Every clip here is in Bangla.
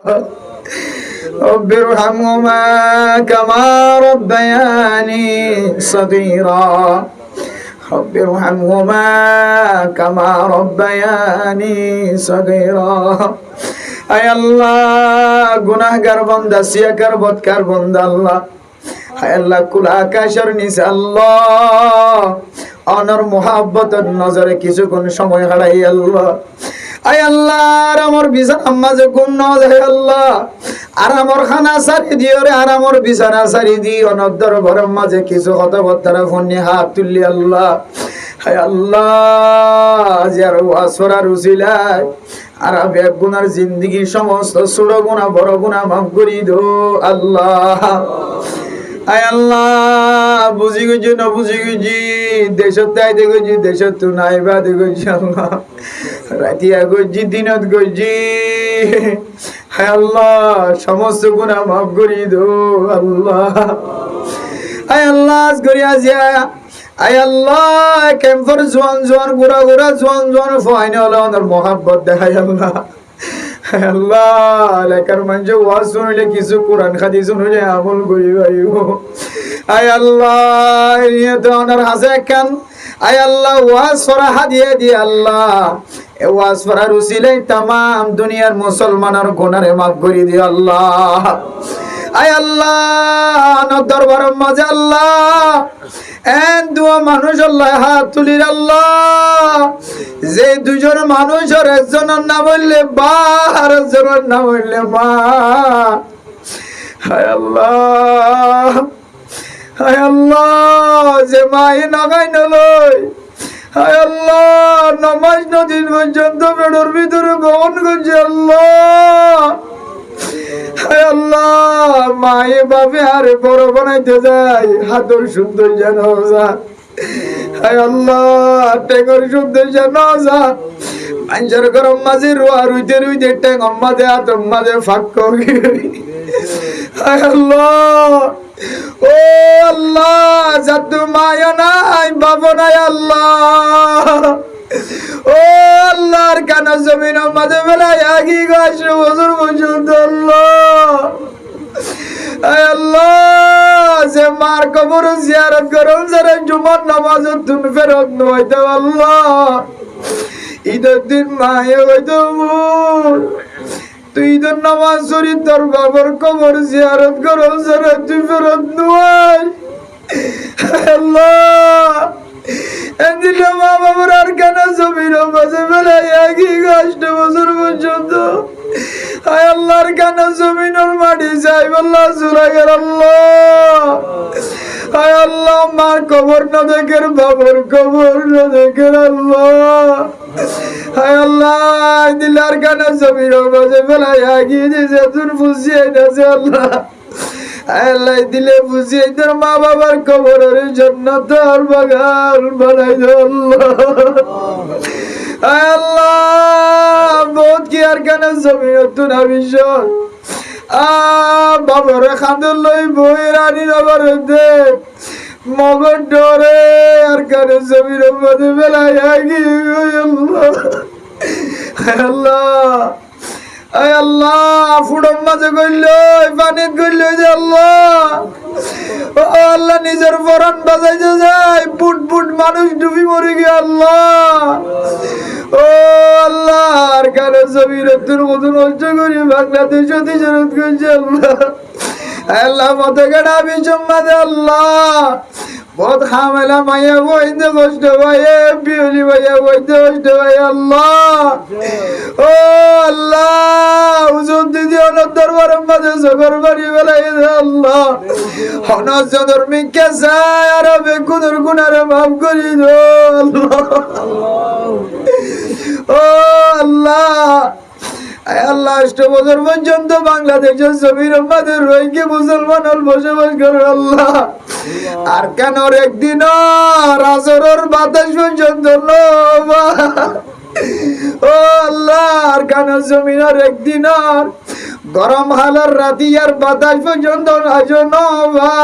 رب ارحمهما كما ربياني صغيرا رب ارحمهما كما ربياني صغيرا আয় আল্লাহ গুনাহগার বান্দা সিয়াকার বদকার বান্দা আল্লাহ আয় আল্লাহ কুল আকাশের নিচে আল্লাহ অনর মুহাব্বতের নজরে কিছুক্ষণ সময় হারাই আল্লাহ আয় আল্লাহ আর আমার বিছানা মাঝে গুণ না যায় আল্লাহ আর আমার খানা সারি দিও রে আর আমার বিছানা সারি দিও অনর দরবারের মাঝে কিছু কথাবার্তা ফোনে হাত তুললি আল্লাহ আয় আল্লাহ যার ওয়াসরা রুসিলায় আর বেগ গুনার জিন্দেগি সমস্ত ছোট গুনাহ বড় গুনাহ মাফ করে দাও আল্লাহ আয় আল্লাহ বুঝি গেছি না বুঝি গেছি দেশত তাইতে গেছি দেশত তো নাই বাদে গেছি আল্লাহ রাতিয়া গেছি দিনত গেছি আয় আল্লাহ সমস্ত গুনাহ মাফ করে দাও আল্লাহ আয় আল্লাহ আজ করি আজিয়া আয় আল্লাহ কেমফর জোয়ান জোয়ান গোরা গোরা জোয়ান জোয়ান ফাইনে হলো আমার মোহাব্বত দেখাই আল্লাহ আল্লাহ এলাকার মানুষ ওয়াজ শুনলে কিছু কোরআন হাদিস শুনলে আমল করি ভাইও আয় আল্লাহ তো ওনার হাসে কেন আয় আল্লাহ ওয়াজ ফরা হাদিয়ে দি আল্লাহ এ ওয়াজ ফরার উসিলাই तमाम দুনিয়ার মুসলমানের গুনাহে মাফ করে দি আল্লাহ আয় আল্লাহ আনার দরবারের মাঝে আল্লাহ এন দুয়া মানুষ আল্লাহ হাত তুলির আল্লাহ যে দুজন মানুষের একজনের নাম হইলে বা আর একজনের নাম হইলে মা হায় আল্লাহ হায় আল্লাহ যে মাই নাগাই নলই হায় আল্লাহ নামাজ নদীন পর্যন্ত বেড়োর ভিতরে গ্রহণ করছে আল্লাহ হায় আল্লাহ মায়ে বাপে আরে বড় বানাইতে যায় হাতর সুন্দর যেন যা হায় আল্লাহ টেঙ্গর সুন্দর যেন যা মানুষের গরম মাঝে রোয়া রুইতে রুইতে টেঙ্গ মাঝে হাত মাঝে ফাঁক করি হায় আল্লাহ ও আল্লাহ জাদু মায়া নাই বাবা নাই আল্লাহ ও আল্লাহর কানা জমিন মাঝে বেলায় আগি গাছ বছর পর্যন্ত আল্লাহ আয় আল্লাহ যে মার কবর জিয়ারত করুন যারা জুমার নামাজ তুন ফেরত নইতে আল্লাহ ঈদের দিন মায়ে হইতো তুই তো নামাজ শরী তোর বাবার কবর জিয়ারত করুন যারা তুই ফেরত নয় আল্লাহ এদিকে মা বাবার আর কেন জমির মাঝে বেলায় একই কষ্ট বছর পর্যন্ত হায় আল্লাহর কেন জমিনের মাটি চাই বললা সুরাগের আল্লাহ হায় আল্লাহ মার কবর না দেখের বাবার কবর না দেখের আল্লাহ হায় আল্লাহ দিলে আর কেন জমিনের মাঝে বেলায় একই দিয়েছে তুই বুঝিয়ে গেছে আল্লাহ আল্লাহ দিলে বুঝিয়ে তোর মা বাবার কবরের জন্য তোর বাগান বানাই আল্লাহ আল্লাহ বহুত কি আর কেন জমিন তুই না ভীষণ বাবার খান্দর লই বই রানী বাবার দে মগর ডরে আর কেন জমিন মধ্যে বেলায় আগি আল্লাহ আয় আল্লাহ ফুড়ম মাঝে গইল পানিত গইল যে আল্লাহ ও আল্লাহ নিজের পরাণ বাজাইতে যায় বুট বুট মানুষ ডুবি মরে গিয়ে আল্লাহ ও আল্লাহ আর কারো জমির তোর মতো নষ্ট করি বাংলাদেশ তিজারত করছে আল্লাহ আল্লাহ মতো গাড়া বিচম্মাদে আল্লাহ বহুত হামেলা মাইয়া বইতে কষ্ট ভাইয়ে বিউলি ভাইয়া বইতে কষ্ট ভাই আল্লাহ ও আল্লাহ হুজুর দিদি অনর দরবারের মাঝে সফর বাড়ি বেলাই আল্লাহ হনর যদর মিকে চায় আর বেকুনের গুনারে মাফ করি দো আল্লাহ ও আল্লাহ আল্লাহ 8 বছর পর্যন্ত বাংলাদেশের জমির আমাদের রোহিঙ্গা মুসলমান বসবাস করে আল্লাহ আর কেন একদিন রাজরের বাতাস পর্যন্ত ও আল্লাহ আর কেন জমিনের একদিন গরম হালার রাতি আর বাতাস পর্যন্ত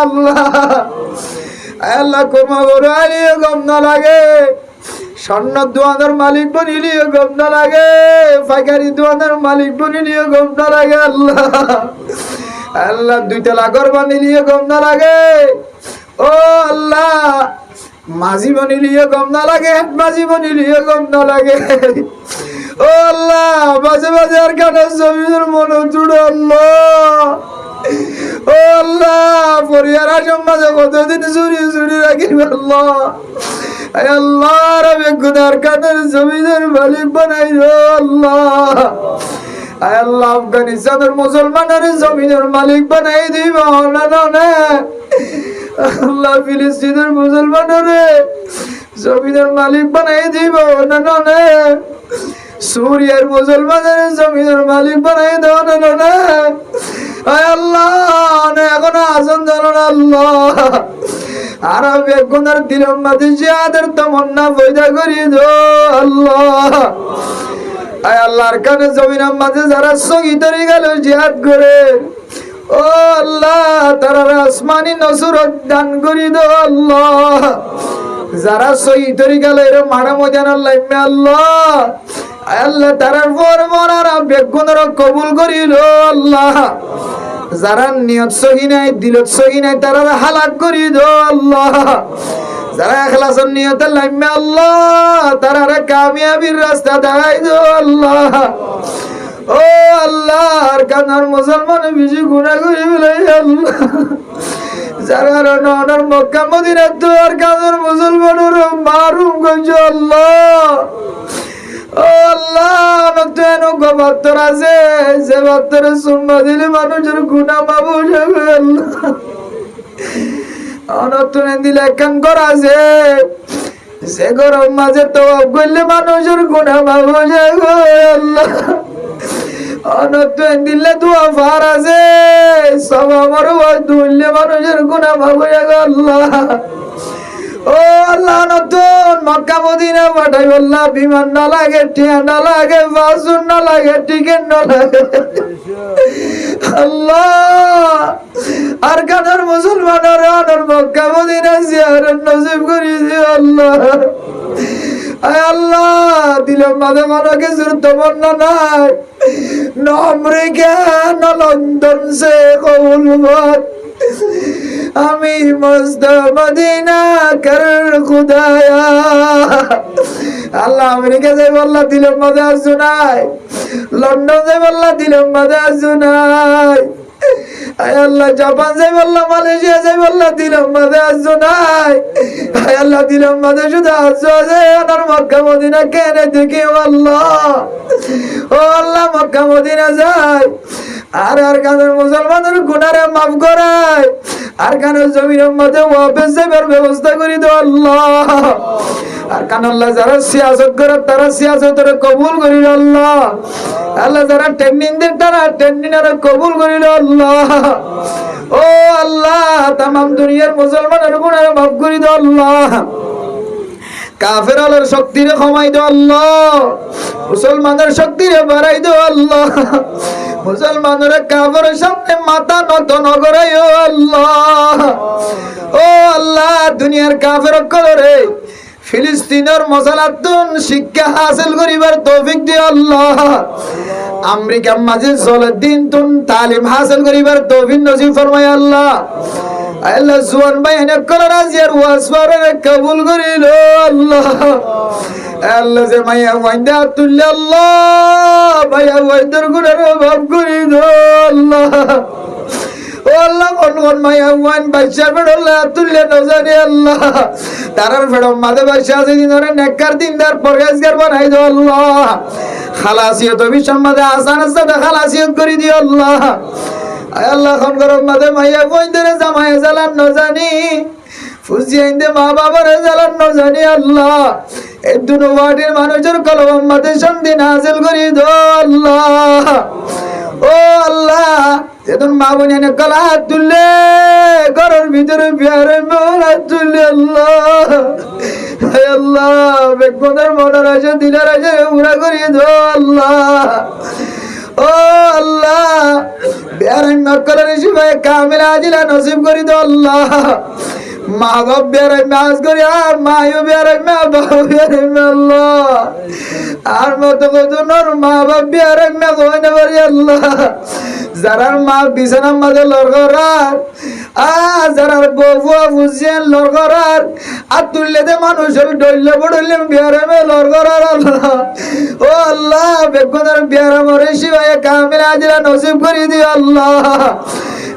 আল্লাহ আল্লাহ ক্ষমা করে গম না লাগে স্বর্ণ দোয়ানের মালিক বনিলিও গম না লাগে, পাইকারি দোয়ানের মালিক বনিলিও গম না লাগে আল্লাহ। আল্লাহ 2 তলা ঘর বানিলিও গম না লাগে। ও আল্লাহ মাঝি বনিলিও গম না লাগে, মাঝি বনিলিও গম না লাগে। ও আল্লাহ মাঝে মাঝে আর কানে জমির মন জুড়ে আল্লাহ। ও আল্লাহ পরিবার সমাজে কতদিন চুরি চুরি রাখিব আল্লাহ। আল্লাহ রবে গুনার কানের জমিনের মালিক বানাই আল্লাহ। আল্লাহ আফগানিস্তানের মুসলমানের জমিনের মালিক বানাই দিব না না। আল্লাহ ফিলিস্তিনের মুসলমানের জমিনের মালিক বানাই দিব না না। সুরিয়ার মুসলমানের জমিনের মালিক বানাই দেও না না। আল্লাহ এখনো আসন জানো না আল্লাহ। আর বেগুনার দিলম মাঝে জিয়াদের তমন্না পয়দা করি দো আল্লাহ। আয় আল্লাহর কানে জমিনের মাঝে যারা শহীদ হয়ে গেল জিহাদ করে, ও আল্লাহ তারা আসমানি নসরত দান করি দো আল্লাহ। যারা শহীদ হয়ে গেল এর মারা মজান আল্লাহ আল্লাহ। আল্লাহ তারার পর মরার বেগুনের কবুল করিল আল্লাহ। যারা নিয়ত সহি নাই দিলত সহি নাই তারা হালাক করি দো আল্লাহ। যারা ইখলাসের নিয়তে লাইমে আল্লাহ তারা কামিয়াবির রাস্তা দেখাই দো আল্লাহ। ও আল্লাহ আর কানার মুসলমান বেশি গুনাহ করে ফেলাই আল্লাহ। যারা নর মক্কা মদিনা তো আর কানার মুসলমানের মারুম গঞ্জ আল্লাহ। ও আল্লাহ বাত্তর আছে যে বাত্তরে সুম্মা দিলে মানুষের গুনাহ মাফ হয়ে যাবে আল্লাহ। অনতনে দিলে একখান ঘর আছে সে ঘরের মাঝে তওয়াব করলে মানুষের গুনাহ মাফ হয়ে যাবে আল্লাহ। অনতনে দিলে দোয়া ফার আছে সব আমার ওয়াজ দুললে মানুষের গুনাহ মাফ হয়ে যাবে আল্লাহ। ও আল্লাহ নতুন মক্কা মদিনা পাঠাই আল্লাহ। বিমান না লাগে, টিয়া না লাগে, বাসুন না লাগে, টিকেট না লাগে আল্লাহ। আর কানার মুসলমানের আনার মক্কা মদিনা জিয়ারত নসিব করে দিও আল্লাহ। আয় আল্লাহ দিলের মাঝে কোনো কিছুর তমন্না নাই, ন আমেরিকা ন লন্ডন সে কবুল বাত আমি মস্ত মদিনা কর খুদায়া। আল্লাহ আমেরিকা যাই বললা দিলের মাঝে আসছো নাই, লন্ডন যাই বললা দিলের মাঝে আসছো নাই, আয় আল্লাহ জাপান যাই বললা মালয়েশিয়া যাই বললা দিলের মাঝে আসছো নাই। আয় আল্লাহ দিলের মাঝে শুধু আসছো আছে আর মক্কা মদিনা কেন দেখি আল্লাহ। ও আল্লাহ মক্কা মদিনা যায় আর আর কানের মুসলমানের গুনারে মাফ করায়, আর কানের জমিনের মধ্যে ওয়াফেজ যাবার ব্যবস্থা করি দো আল্লাহ। আর কান আল্লাহ যারা সিয়াসত করে তারা সিয়াসতের কবুল করিল আল্লাহ। আল্লাহ যারা ট্রেনিং দেন তারা ট্রেনিংের কবুল করিল আল্লাহ। ও আল্লাহ তামাম দুনিয়ার মুসলমানের গুনারে মাফ করি দো আল্লাহ। কাফের আলোর শক্তিরে কমাই দো আল্লাহ, মুসলমানের শক্তিরে বাড়াই দো আল্লাহ। মুসলমানের কাফেরের সামনে মাথা নত নগরাই ও আল্লাহ। ও আল্লাহ দুনিয়ার কাফের করে ফিলিস্তিনের মশালাতুন শিক্ষা হাসিল করিবার তৌফিক দিও আল্লাহ। আমেরিকার মাঝে চলে দিন তুন তালিম হাসিল করিবার তৌফিক নসিব ফরমায় আল্লাহ। আল্লাহ জুয়ান ভাই এনে কলরাজিয়ার ওয়াসফারে কবুল করিল আল্লাহ। আল্লাহ যে মাইয়া ওয়াইন্দা তুল্লে আল্লাহ মাইয়া ওয়াইন্দার গুনার মাফ করি দো আল্লাহ। ও আল্লাহ কোন কোন মাইয়া ওয়াইন বাদশার বেড়ল্লা তুল্লে নজানি আল্লাহ। তারার ফেড়ো মাদে বাদশা আছে দিনরে নেককার দিনদার পরহেজগার বানাই দো আল্লাহ। খালাসিয়ত বিশম মাদে আসান সাথে খালাসিয়ত করি দিও আল্লাহ। আয় আল্লাহ কোন গরম মাদে মাইয়া ওয়াইন্দরে জামাই জালান নজানি ফুজিয়াইন্দে মা বাবার জালান নজানি আল্লাহ। এই দুনো ওয়ার্ডের মানুষের কলম মাদে শান্তি নাজিল করি দো আল্লাহ। ও আল্লাহ যেদিন মা বোনে গলা হাত তুললে ঘরের ভিতরে বিহারে হাত তুললে আল্লাহ। আল্লাহ বেগুনের মনের আছে দিলের আছে উড়া করি দো আল্লাহ। ও আল্লাহ বিহারে মক্কার শিবায় কামিল আজিলা নসিব করি দো আল্লাহ। মা বাপ বেড়াই মাছ করি আর মায়ও বেড়াই মা বাপ বেড়াই আল্লাহ আর মতো কতনোর মা বাপ বেড়াই মা কই না পারি আল্লাহ যারা মা বিছানার মাঝে লড় করার যারা বউয়া বুঝছেন লড় করার আর তুললে দে মানুষের ডইলে বড়লে বিয়ারে মে লড় করার আল্লাহ ও আল্লাহ বেগুনের বিয়ারে মরে শিবায় কামিল আজরা নসিব করে দিও আল্লাহ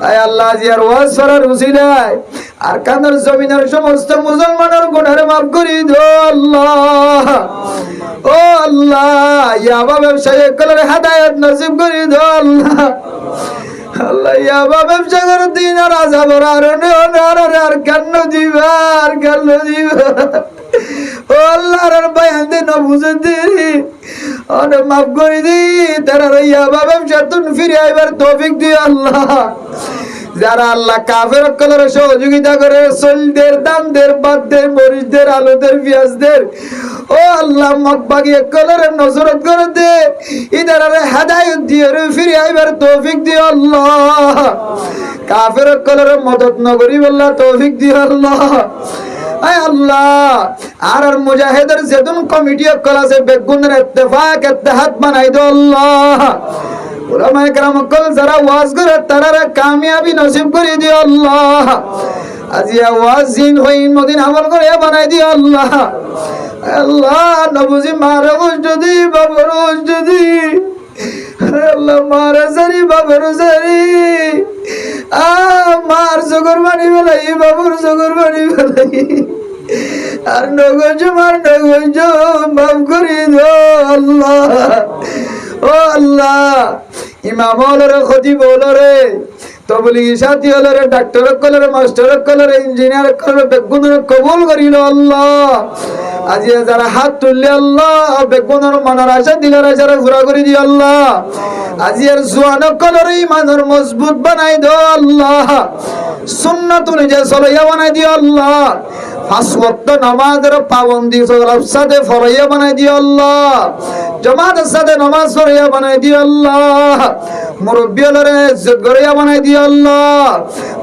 আয় আল্লাহ জিয়ার ওয়াজ করার উসিলায় আর কানের জমিনের সমস্ত মুসলমানের গুনাহ মাফ করে দিও আল্লাহ ও আল্লাহ ইয়াবা ব্যবসায়ী কলরে হেদায়েত নসিব করে দিও আল্লাহ আল্লাহ ইয়াবা ব্যবসা করে দিন আর আযাব আর কেন দিবা আর কেন দিবা ও আল্লাহ আর বয়ান দে না বুঝে দে আর মাফ করে দি তারা ইয়াবা ব্যবসা তুন ফিরে আইবার তৌফিক দিও আল্লাহ যারা আল্লাহ কাফের কলরে সহযোগিতা করে সলদের দামদের বাদদের মরিচদের আলুদের পেঁয়াজদের ও আল্লাহ মকবাগি কলরে নজরত করে দে ইদারে হেদায়েত দিয়ে ফিরে আইবার তৌফিক দিও আল্লাহ কাফের কলরে মদত নগরি আল্লাহ তৌফিক দিও আল্লাহ আয় আল্লাহ আর মুজাহিদের যেদিন কমিটি কল আছে বেগুনের ইত্তেফাক ইত্তেহাদ বানাই দাও আল্লাহ উলামায়ে কেরাম কল যারা ওয়াজ করে তারা কামিয়াবি নসিব করে দিও আল্লাহ আজিয়া ওয়াজিন হইন মদিন আমল করে বানাই দিও আল্লাহ আল্লাহ নবুজি মারে যদি বাবর যদি আল্লাহ মারে সারি বাবর সারি মার জগর বানি বেলাই বাবুর জগর বানি বেলাই আর নগজ মার নগজ মাফ করে দিও আল্লাহ ও আল্লাহ ইমাম হলরে খতিব হলরে তবলিগি সাথী হলরে ডাক্তার কলরে মাস্টার কলরে ইঞ্জিনিয়ার কলরে বেগুনের কবুল করিল আল্লাহ আজি যারা হাত তুললে আল্লাহ বেগুনের মনের আশা দিলের আশা পুরা করে দিও আল্লাহ আজি আর জোয়ান কলরে ইমানের মজবুত বানাই দাও আল্লাহ সুন্নাত অনুযায়ী চলাইয়া বানাই দিও আল্লাহ 5 ওয়াক্ত নামাজের পাবন্দি সলাপ সাথে ফরইয়া বানাই দিও আল্লাহ জামাতের সাথে নামাজ পড়িয়া বানাই দিও আল্লাহ মুরব্বি হলরে ইজ্জত করিয়া বানাই দিও আল্লাহ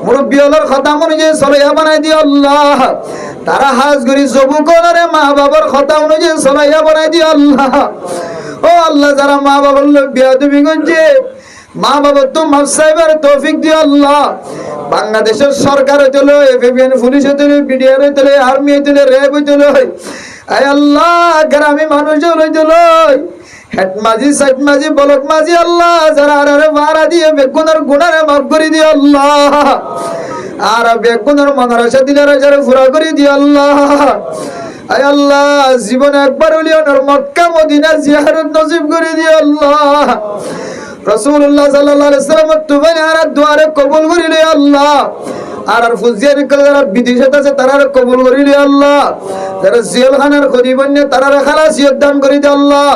মুরব্বি হলর খতাম অনুযায়ী চলাইয়া বানাই দিও আল্লাহ তারা হাজ করি জবু করে মা বাবার কথা অনুযায়ী চলাইয়া বানাই দিও আল্লাহ ও আল্লাহ যারা মা বাবার লোক বিয়াদবি করছে মা বাবা তো মাফ সাইবার তৌফিক দিও আল্লাহ বাংলাদেশের সরকার হইতল এফবিএন পুলিশ হইতল বিডিআর হইতল আর্মি হইতল র্যাব হইতল আয় আল্লাহ গ্রামে মানুষ হইতল হেড মাঝি সাইড মাঝি বলক মাঝি আল্লাহ যারা আরে মারা দিয়ে বেগুনের গুনারে মাফ করে দিও আল্লাহ আর বেগুনের মনের আশা দিলের আশা পুরা করে দিও আল্লাহ আয় আল্লাহ জীবনে একবার হলিও মক্কা মদিনা জিয়ারত নসিব করে দিও আল্লাহ রাসূলুল্লাহ সাল্লাল্লাহু আলাইহি ওয়াসাল্লাম তুবানি আর দুয়ারে কবুল করিলে আল্লাহ আর ফুজিয়ার যারা বিদেশে আছে তারা কবুল করিলে আল্লাহ যারা জেলখানার খদিবন্য তারা খালাসিয়ত দান করে দে আল্লাহ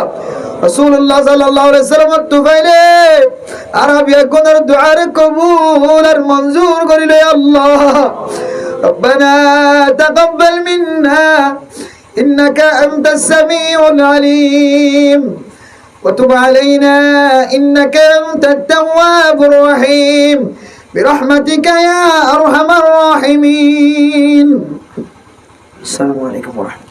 রাসূলুল্লাহ সাল্লাল্লাহু আলাইহি ওয়াসাল্লাম তুবাইলে আর বিয়াকুনের দুয়ারে কবুল আর মঞ্জুর করিলে আল্লাহ ربنا تقبل منا إنك أنت السميع العليم وتب علينا إنك أنت التواب الرحيم برحمتك يا أرحم الراحمين السلام عليكم ورحمة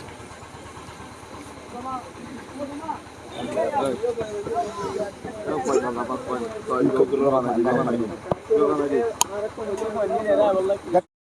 الله